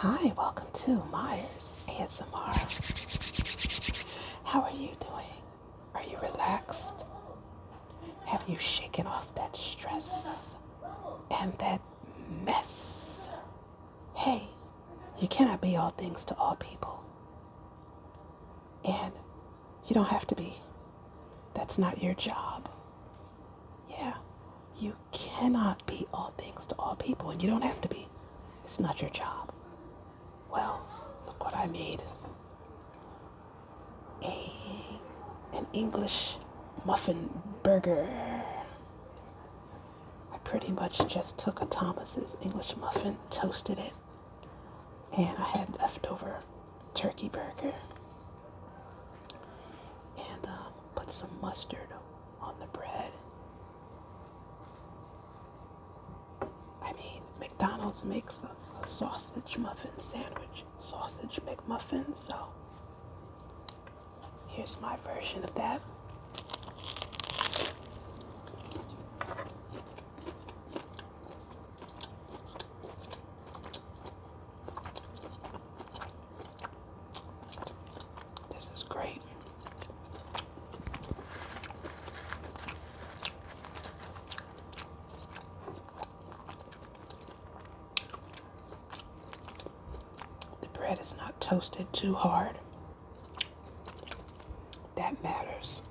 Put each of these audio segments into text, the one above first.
Hi, welcome to Myers ASMR. How are you doing? Are you relaxed? Have you shaken off that stress and that mess? Hey, you cannot be all things to all people. And you don't have to be. That's not your job. Yeah, you cannot be all things to all people, and you don't have to be. It's not your job. Well, look what I made. A an English muffin burger. I pretty much just took a Thomas's English muffin, toasted it, and I had leftover turkey burger, and put some mustard on the bread. I mean, McDonald's makes a sausage muffin sandwich, sausage McMuffin, so here's my version of that. This is great. The bread is not toasted too hard. That matters.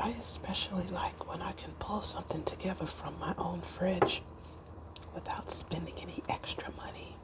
I especially like when I can pull something together from my own fridge without spending any extra money.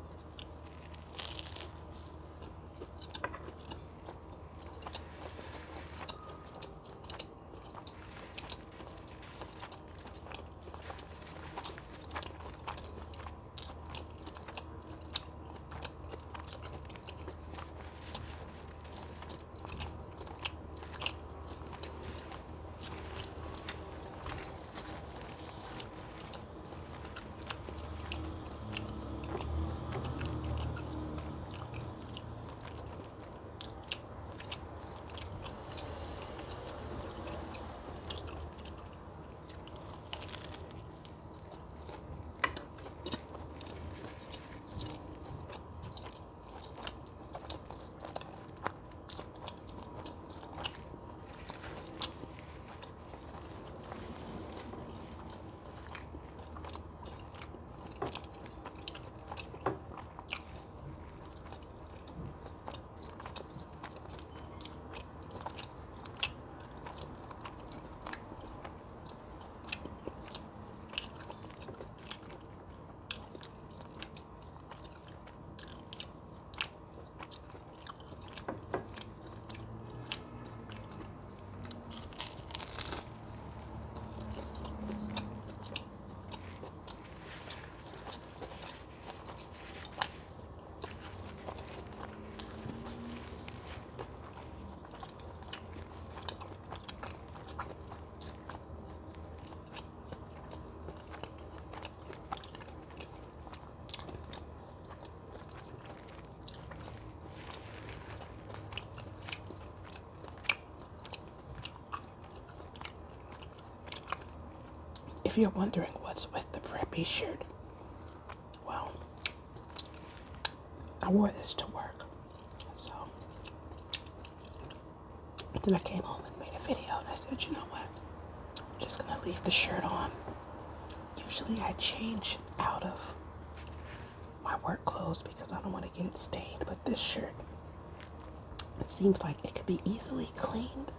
If you're wondering what's with the preppy shirt, well, I wore this to work. So then I came home and made a video and I said, you know what? I'm just gonna leave the shirt on. Usually I change out of my work clothes because I don't want to get it stained, but this shirt, it seems like it could be easily cleaned.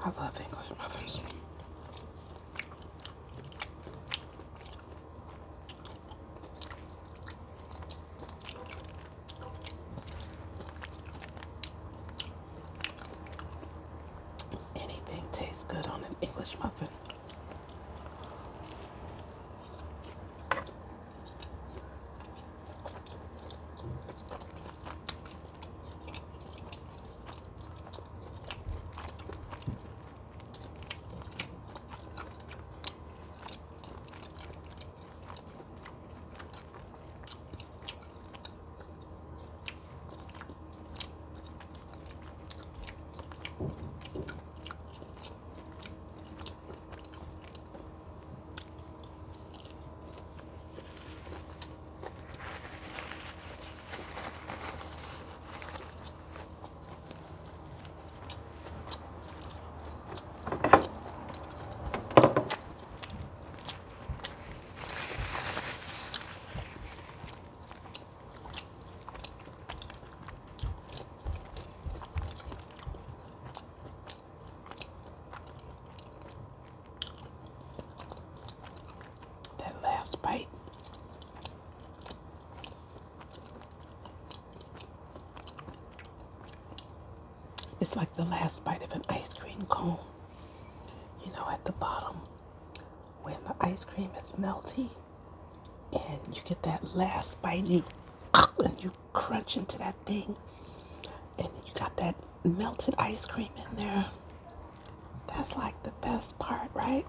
I love English muffins. Anything tastes good on an English muffin. That last bite. It's like the last bite of an ice cream cone. You know, at the bottom, when the ice cream is melty, and you get that last bite, and you crunch into that thing, and you got that melted ice cream in there. That's like the best part, right?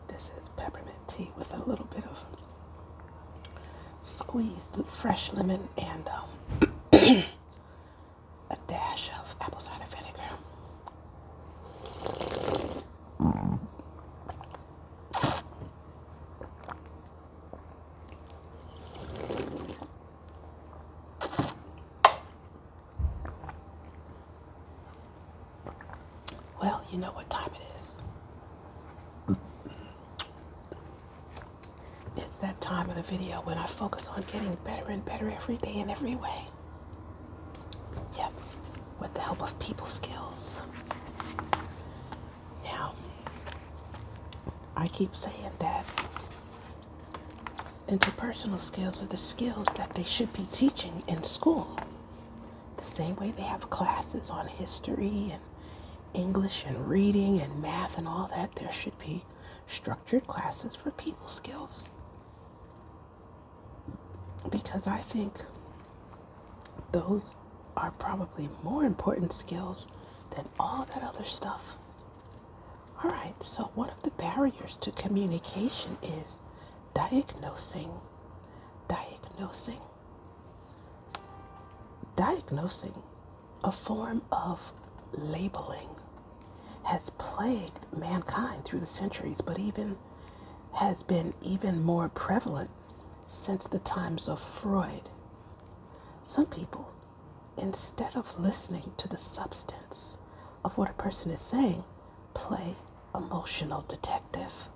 This is peppermint tea with a little bit of squeezed fresh lemon and a dash of apple cider vinegar. Well, you know what time it is. It's that time of the video when I focus on getting better and better every day in every way. Yep, with the help of people skills. Now, I keep saying that interpersonal skills are the skills that they should be teaching in school. The same way they have classes on history and English and reading and math and all that, there should be structured classes for people skills. Because I think those are probably more important skills than all that other stuff. All right, so one of the barriers to communication is diagnosing. Diagnosing, a form of labeling, has plagued mankind through the centuries, but has been even more prevalent since the times of Freud. Some people, instead of listening to the substance of what a person is saying, play emotional detective,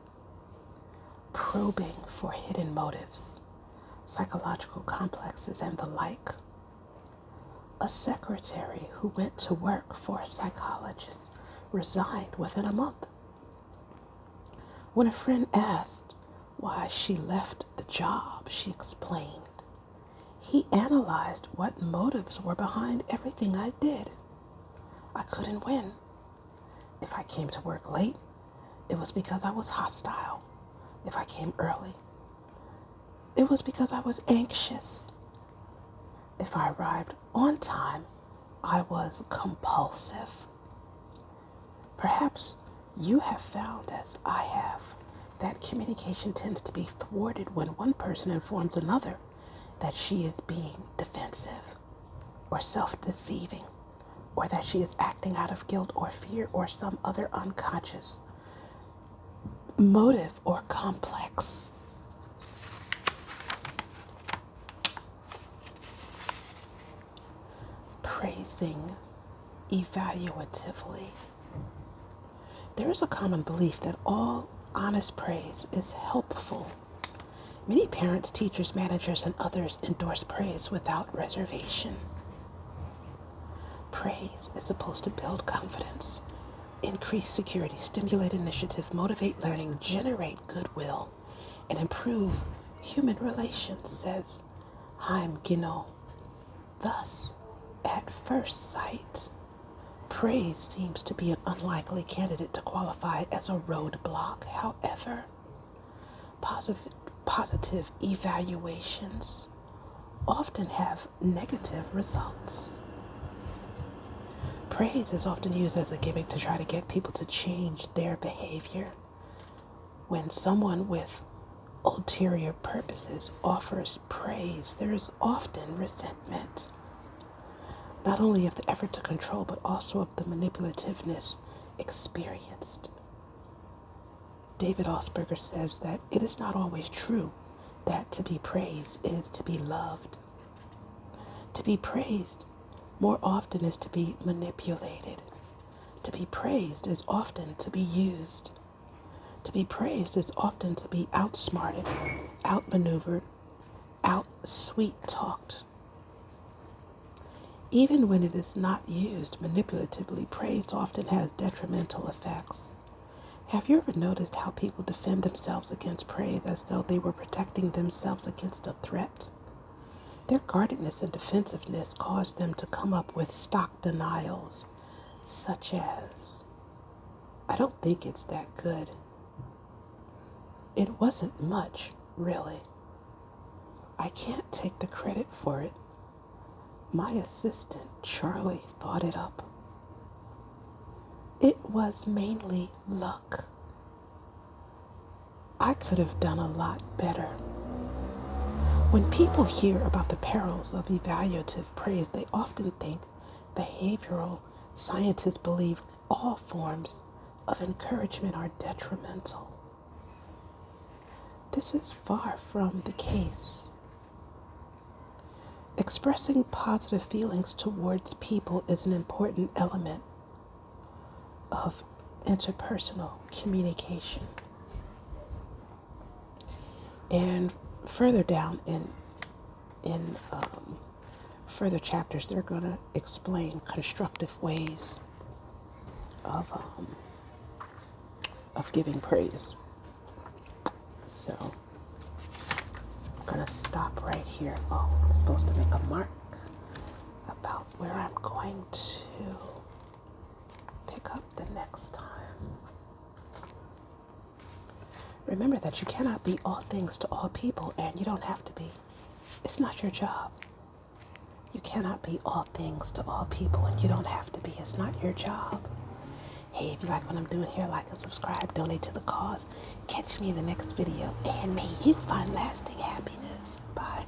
probing for hidden motives, psychological complexes, and the like. A secretary who went to work for a psychologist resigned within a month. When a friend asked why she left the job, she explained, "He analyzed what motives were behind everything I did. I couldn't win. If I came to work late, it was because I was hostile. If I came early, it was because I was anxious. If I arrived on time, I was compulsive." Perhaps you have found, as I have, that communication tends to be thwarted when one person informs another that she is being defensive or self-deceiving, or that she is acting out of guilt or fear or some other unconscious motive or complex. Praising evaluatively. There is a common belief that all honest praise is helpful. Many parents, teachers, managers, and others endorse praise without reservation. Praise is supposed to build confidence, increase security, stimulate initiative, motivate learning, generate goodwill, and improve human relations, says Haim Ginot. Thus, at first sight, praise seems to be an unlikely candidate to qualify as a roadblock. However, positive evaluations often have negative results. Praise is often used as a gimmick to try to get people to change their behavior. When someone with ulterior purposes offers praise, there is often resentment, not only of the effort to control, but also of the manipulativeness experienced. David Augsburger says that it is not always true that to be praised is to be loved. To be praised more often is to be manipulated. To be praised is often to be used. To be praised is often to be outsmarted, outmaneuvered, out-sweet-talked. Even when it is not used manipulatively, praise often has detrimental effects. Have you ever noticed how people defend themselves against praise as though they were protecting themselves against a threat? Their guardedness and defensiveness cause them to come up with stock denials, such as, I don't think it's that good. It wasn't much, really. I can't take the credit for it. My assistant, Charlie, thought it up. It was mainly luck. I could have done a lot better. When people hear about the perils of evaluative praise, they often think behavioral scientists believe all forms of encouragement are detrimental. This is far from the case. Expressing positive feelings towards people is an important element of interpersonal communication. And further down in further chapters, they're going to explain constructive ways of giving praise. So I'm going to stop right here. Oh, I'm supposed to make a mark about where I'm going to pick up the next time. Remember that you cannot be all things to all people, and you don't have to be. It's not your job. You cannot be all things to all people, and you don't have to be. It's not your job. Hey, if you like what I'm doing here, like and subscribe, donate to the cause. Catch me in the next video, and may you find lasting happiness. Bye.